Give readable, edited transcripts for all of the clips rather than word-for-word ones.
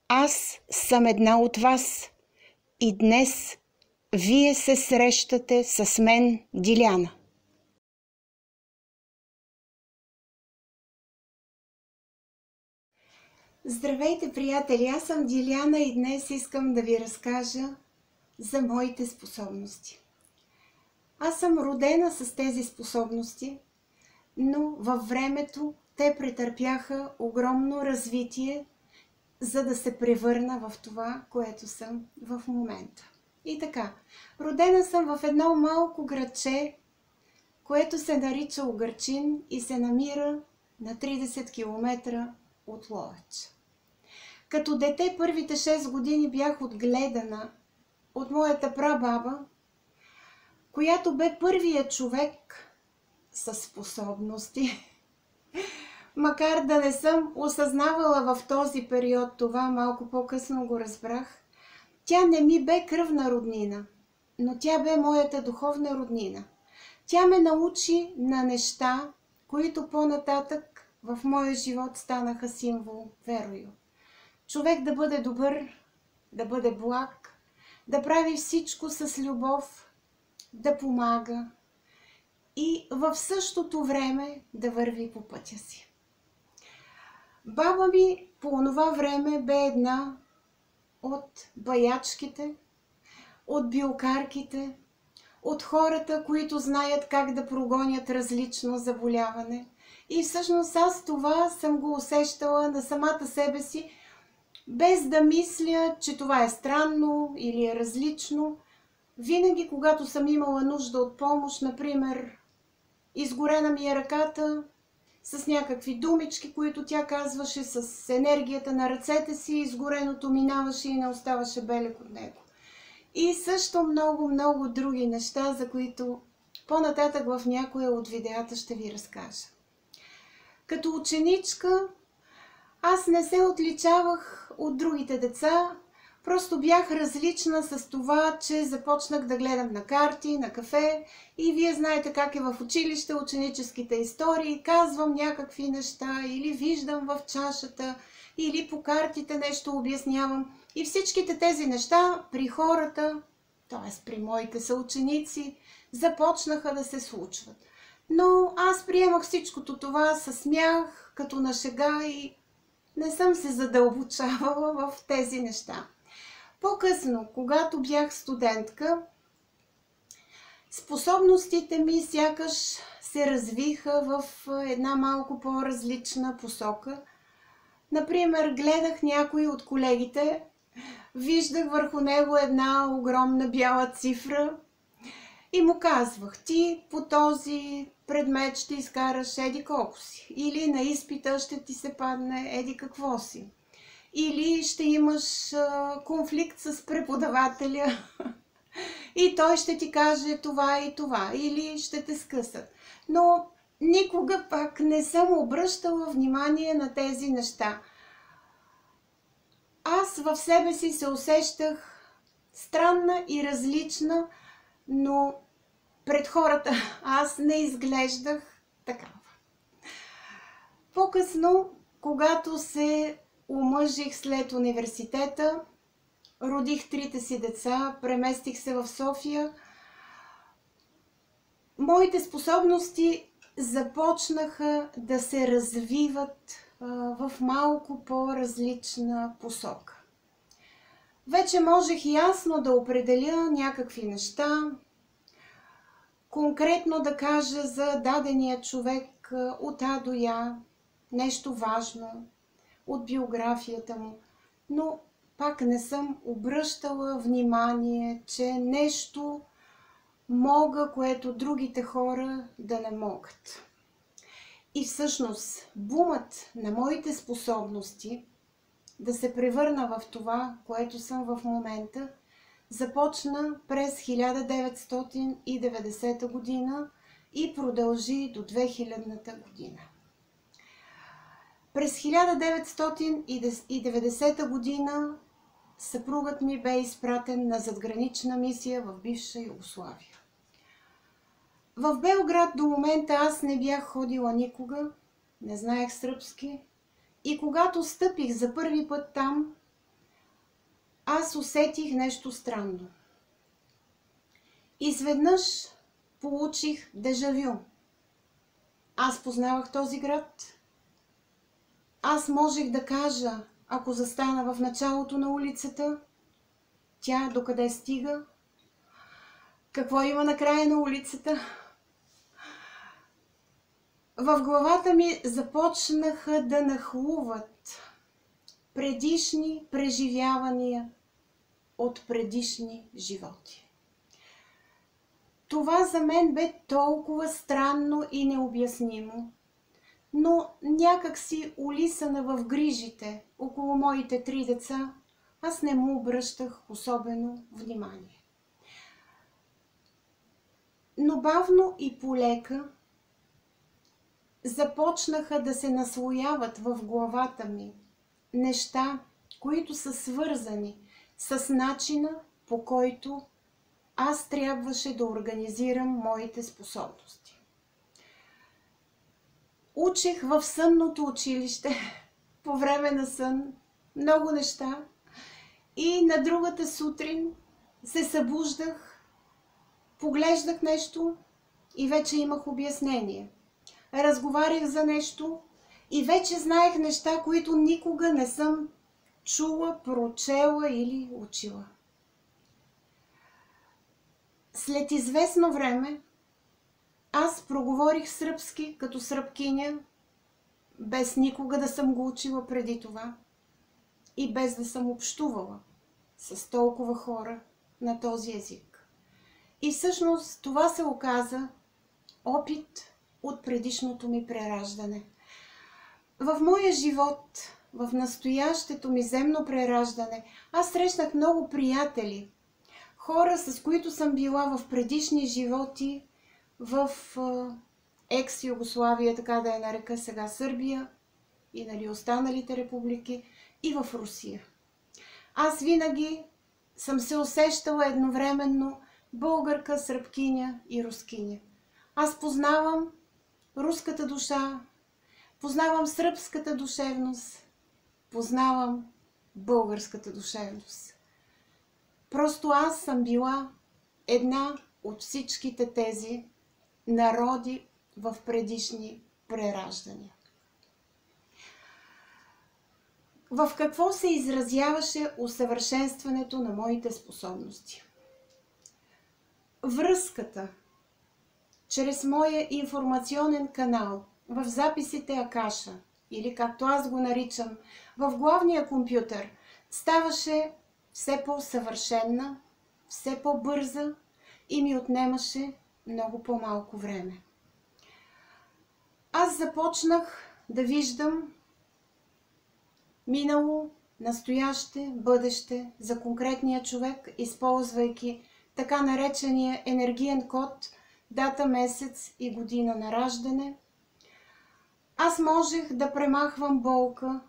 Аз съм една от вас и днес вие се срещате с мен, Диляна. Здравейте, приятели! Аз съм Диляна и днес искам да ви разкажа за моите способности. Аз съм родена с тези способности, но във времето те претърпяха огромно развитие, за да се превърна в това, което съм в момента. И така, родена съм в едно малко градче, което се нарича Угърчин и се намира на 30 км от Ловеч. Като дете първите 6 години бях отгледана от моята прабаба, която бе първият човек със способности. Макар да не съм осъзнавала в този период това, малко по-късно го разбрах, тя не ми бе кръвна роднина, но тя бе моята духовна роднина. Тя ме научи на неща, които по-нататък в моя живот станаха символ, верою. Човек да бъде добър, да бъде благ, да прави всичко с любов, да помага и в същото време да върви по пътя си. Баба ми по онова време бе една от баячките, от билкарките, от хората, които знаят как да прогонят различно заболяване. И всъщност аз това съм го усещала на самата себе си, без да мисля, че това е странно или е различно. Винаги, когато съм имала нужда от помощ, например, изгорена ми е ръката, с някакви думички, които тя казваше, с енергията на ръцете си, изгореното минаваше и не оставаше белег от него. И също много други неща, за които по-нататък в някоя от видеята ще ви разкажа. Като ученичка аз не се отличавах от другите деца, просто бях различна с това, че започнах да гледам на карти, на кафе и вие знаете как е в училище, ученическите истории, казвам някакви неща или виждам в чашата, или по картите нещо обяснявам. И всичките тези неща при хората, т.е. при моите съученици, започнаха да се случват. Но аз приемах всичкото това със смях, като на шега и не съм се задълбочавала в тези неща. По-късно, когато бях студентка, способностите ми сякаш се развиха в една малко по-различна посока. Например, гледах някой от колегите, виждах върху него една огромна бяла цифра и му казвах: ти по този предмет ще изкараш еди колко си, или на изпита ще ти се падне еди какво си, или ще имаш конфликт с преподавателя и той ще ти каже това и това, или ще те скъсат. Но никога пак не съм обръщала внимание на тези неща. Аз в себе си се усещах странна и различна, но пред хората аз не изглеждах такава. По-късно, когато се омъжих след университета, родих 3 си деца, преместих се в София, моите способности започнаха да се развиват в малко по-различна посока. Вече можех ясно да определя някакви неща, конкретно да кажа за дадения човек от А до Я, нещо важно от биографията му, но пак не съм обръщала внимание, че нещо мога, което другите хора да не могат. И всъщност бумът на моите способности да се превърна в това, което съм в момента, започна през 1990 година и продължи до 2000 година. През 1990 година съпругът ми бе изпратен на задгранична мисия в бивша Югославия. В Белград до момента аз не бях ходила никога, не знаех сръбски и когато стъпих за първи път там, аз усетих нещо странно. Изведнъж получих дежавю. Аз познавах този град. Аз можех да кажа, ако застана в началото на улицата, тя докъде стига, какво има на края на улицата. В главата ми започнаха да нахлуват предишни преживявания от предишни животи. Това за мен бе толкова странно и необяснимо, но някак си улисана в грижите около моите 3 деца, аз не му обръщах особено внимание. Но бавно и полека започнаха да се наслояват в главата ми неща, които са свързани с начина, по който аз трябваше да организирам моите способности. Учех в сънното училище по време на сън много неща и на другата сутрин се събуждах, поглеждах нещо и вече имах обяснение. Разговарях за нещо и вече знаех неща, които никога не съм чула, прочела или учила. След известно време аз проговорих сръбски като сръбкиня, без никога да съм го учила преди това и без да съм общувала с толкова хора на този език. И всъщност това се оказа опит от предишното ми прераждане. В моя живот, в настоящето ми земно прераждане, аз срещнах много приятели, хора, с които съм била в предишни животи, в екс-Югославия, така да я нарека сега Сърбия и останалите републики, и в Русия. Аз винаги съм се усещала едновременно българка, сръбкиня и рускиня. Аз познавам руската душа, познавам сръбската душевност, познавам българската душевност. Просто аз съм била една от всичките тези народи в предишни прераждания. В какво се изразяваше усъвършенстването на моите способности? Връзката чрез моя информационен канал в записите Акаша, или както аз го наричам, в главния компютър, ставаше все по-съвършенна, все по-бърза и ми отнемаше много по-малко време. Аз започнах да виждам минало, настояще, бъдеще за конкретния човек, използвайки така наречения енергиен код, дата, месец и година на раждане. Аз можех да премахвам болка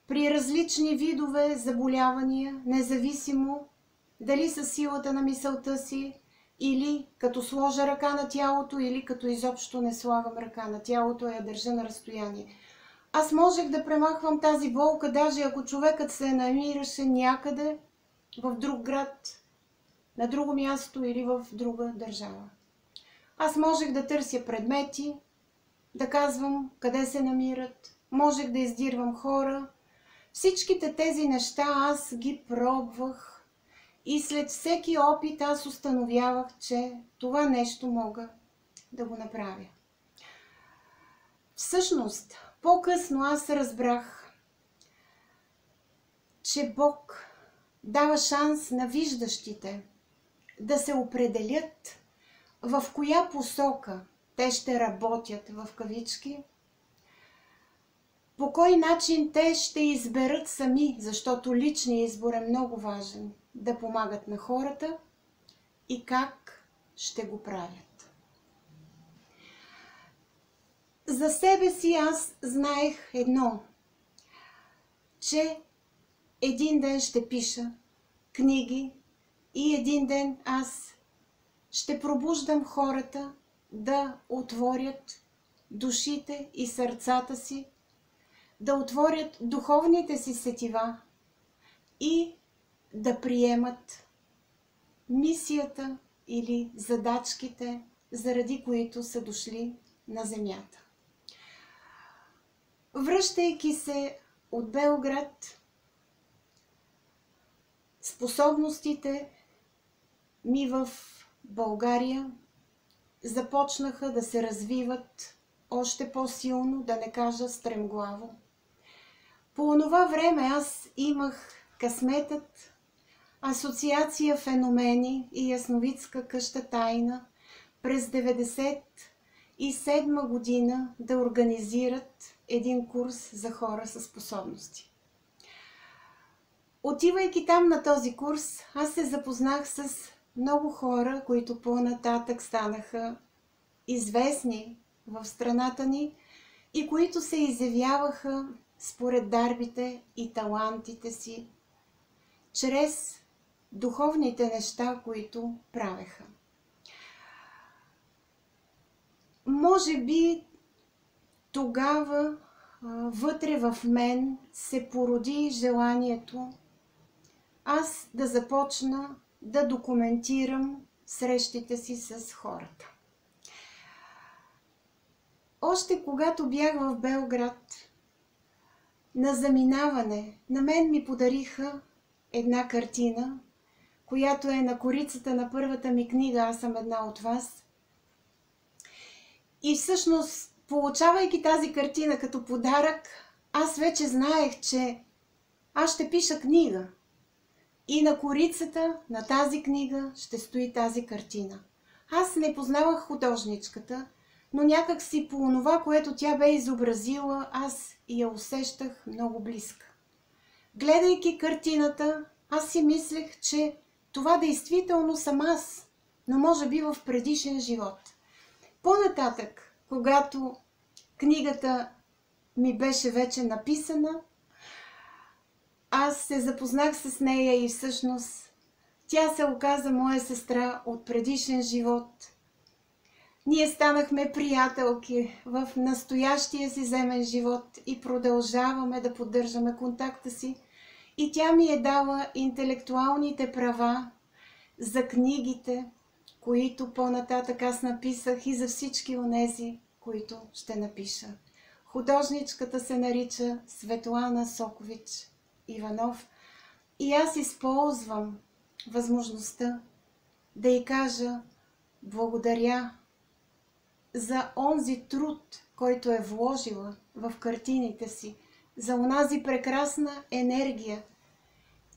при различни видове заболявания, независимо дали със силата на мисълта си, или като сложа ръка на тялото, или като изобщо не слагам ръка на тялото, а я държа на разстояние. Аз можех да премахвам тази болка, даже ако човекът се намираше някъде в друг град, на друго място или в друга държава. Аз можех да търся предмети, да казвам къде се намират, можех да издирвам хора. Всичките тези неща аз ги пробвах и след всеки опит аз установявах, че това нещо мога да го направя. Всъщност, по-късно аз разбрах, че Бог дава шанс на виждащите да се определят в коя посока те ще работят в кавички, по кой начин те ще изберат сами, защото личният избор е много важен, да помагат на хората и как ще го правят. За себе си аз знаех едно, че един ден ще пиша книги и един ден аз ще пробуждам хората да отворят душите и сърцата си, да отворят духовните си сетива и да приемат мисията или задачките, заради които са дошли на Земята. Връщайки се от Белград, способностите ми в България започнаха да се развиват още по-силно, да не кажа стремглаво. По онова време аз имах късметът Асоциация Феномени и Ясновидска къща Тайна през 1997 година да организират един курс за хора със способности. Отивайки там на този курс, аз се запознах с много хора, които по-нататък станаха известни в страната ни и които се изявяваха според дарбите и талантите си, чрез духовните неща, които правеха. Може би тогава вътре в мен се породи желанието аз да започна да документирам срещите си с хората. Още когато бях в Белград, на заминаване, на мен ми подариха една картина, която е на корицата на първата ми книга "Аз съм една от вас". И всъщност, получавайки тази картина като подарък, аз вече знаех, че аз ще пиша книга. И на корицата на тази книга ще стои тази картина. Аз не познавах художничката, но някак си по онова, което тя бе изобразила, аз я усещах много близка. Гледайки картината, аз си мислех, че това действително съм аз, но може би в предишен живот. По-нататък, когато книгата ми беше вече написана, аз се запознах с нея и всъщност тя се оказа моя сестра от предишен живот. Ние станахме приятелки в настоящия си земен живот и продължаваме да поддържаме контакта си. И тя ми е дала интелектуалните права за книгите, които по-нататък аз написах, и за всички онези, които ще напиша. Художничката се нарича Светлана Сокович Иванов и аз използвам възможността да й кажа благодаря за онзи труд, който е вложила в картините си, за онази прекрасна енергия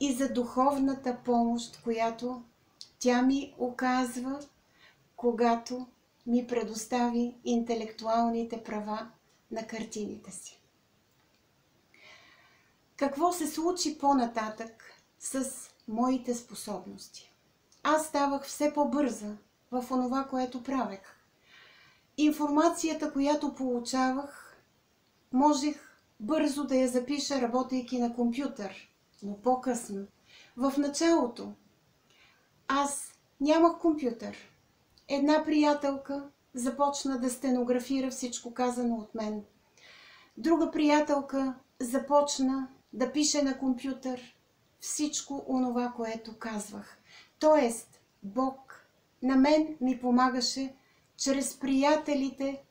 и за духовната помощ, която тя ми оказва, когато ми предостави интелектуалните права на картините си. Какво се случи по-нататък с моите способности? Аз ставах все по-бърза в онова, което правех. Информацията, която получавах, можех бързо да я запиша, работейки на компютър, но по-късно. В началото аз нямах компютър. Една приятелка започна да стенографира всичко казано от мен. Друга приятелка започна да пише на компютър всичко онова, което казвах. Тоест, Бог на мен ми помагаше чрез приятелите,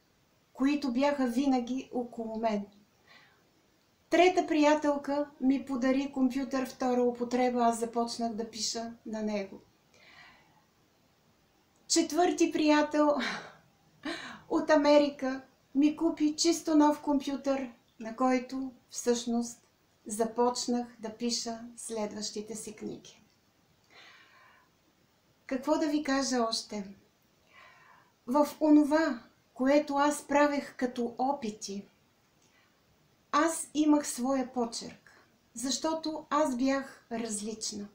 които бяха винаги около мен. Трета приятелка ми подари компютър втора употреба, аз започнах да пиша на него. Четвърти приятел от Америка ми купи чисто нов компютър, на който всъщност започнах да пиша следващите си книги. Какво да ви кажа още? В онова, което аз правех като опити, аз имах своя почерк, защото аз бях различна.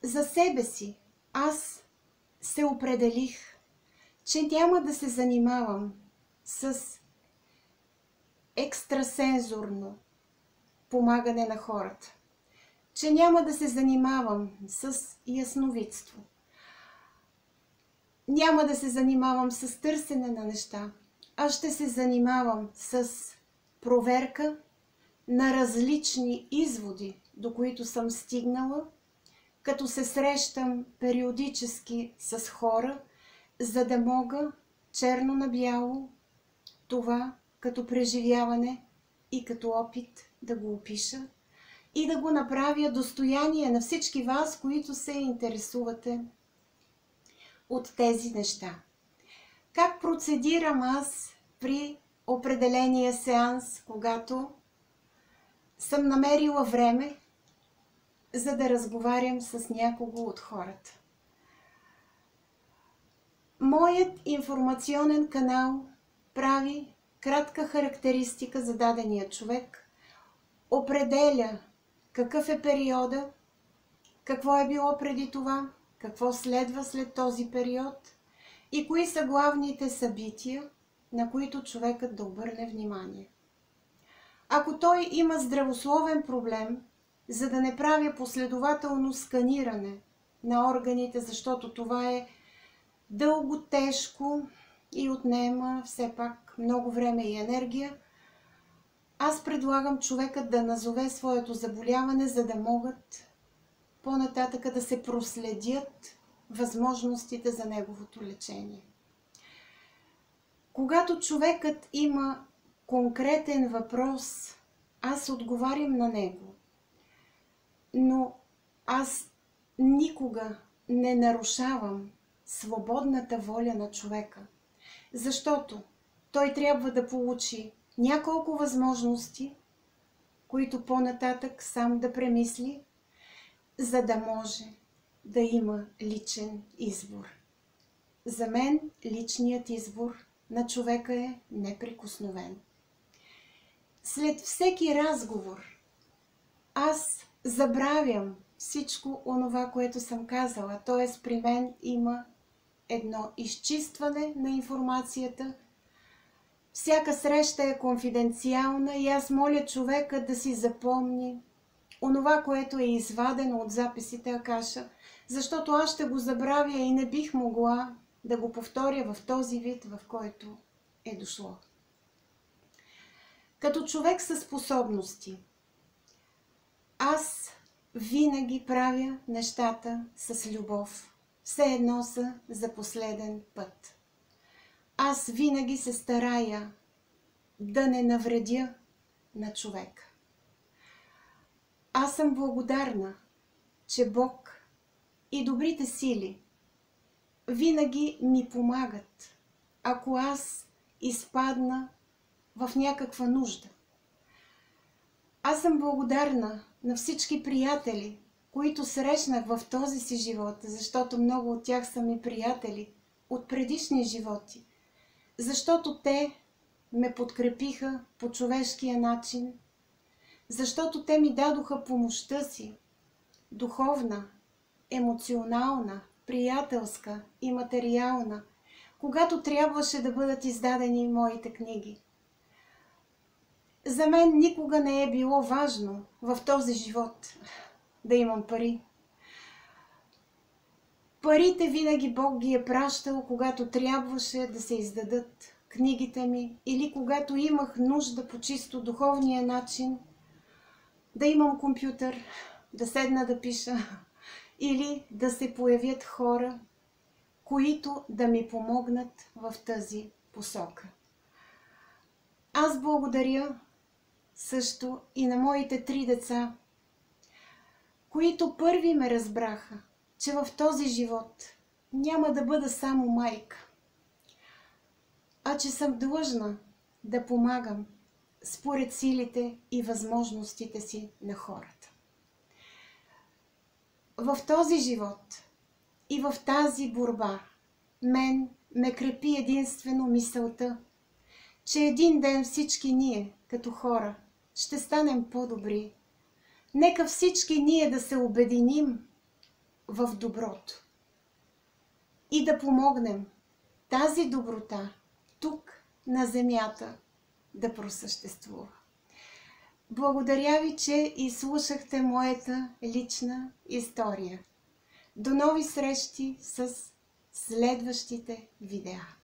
За себе си аз се определих, че няма да се занимавам с екстрасензорно помагане на хората, че няма да се занимавам с ясновидство, няма да се занимавам с търсене на неща, а ще се занимавам с проверка на различни изводи до които съм стигнала, като се срещам периодически с хора, за да мога черно на бяло това като преживяване и като опит да го опиша и да го направя достояние на всички вас, които се интересувате от тези неща. Как процедирам аз при определения сеанс, когато съм намерила време, за да разговарям с някого от хората? Моят информационен канал прави кратка характеристика за дадения човек, определя какъв е периода, какво е било преди това, какво следва след този период и кои са главните събития, на които човекът да обърне внимание. Ако той има здравословен проблем, за да не правя последователно сканиране на органите, защото това е дълго, тежко и отнема все пак много време и енергия, аз предлагам човекът да назове своето заболяване, за да могат по-нататък да се проследят възможностите за неговото лечение. Когато човекът има конкретен въпрос, аз отговарям на него. Но аз никога не нарушавам свободната воля на човека, защото той трябва да получи няколко възможности, които по-нататък сам да премисли, за да може да има личен избор. За мен личният избор на човека е неприкосновен. След всеки разговор аз забравям всичко онова, което съм казала. Т.е. при мен има едно изчистване на информацията. Всяка среща е конфиденциална и аз моля човека да си запомни онова, което е извадено от записите Акаша, защото аз ще го забравя и не бих могла да го повторя в този вид, в който е дошло. Като човек със способности, аз винаги правя нещата с любов. Все едно са за последен път. Аз винаги се старая да не навредя на човека. Аз съм благодарна, че Бог и добрите сили винаги ми помагат, ако аз изпадна в някаква нужда. Аз съм благодарна на всички приятели, които срещнах в този си живот, защото много от тях са ми приятели от предишни животи, защото те ме подкрепиха по човешкия начин, защото те ми дадоха помощта си, духовна, емоционална, приятелска и материална, когато трябваше да бъдат издадени моите книги. За мен никога не е било важно в този живот да имам пари. Парите винаги Бог ги е пращал, когато трябваше да се издадат книгите ми или когато имах нужда по чисто духовния начин да имам компютър, да седна да пиша или да се появят хора, които да ми помогнат в тази посока. Аз благодаря също и на моите 3 деца, които първи ме разбраха, че в този живот няма да бъда само майка, а че съм длъжна да помагам според силите и възможностите си на хората. В този живот и в тази борба мен ме крепи единствено мисълта, че един ден всички ние, като хора, ще станем по-добри. Нека всички ние да се обединим в доброто и да помогнем тази доброта тук на земята да просъществува. Благодаря ви, че изслушахте моята лична история. До нови срещи с следващите видеа.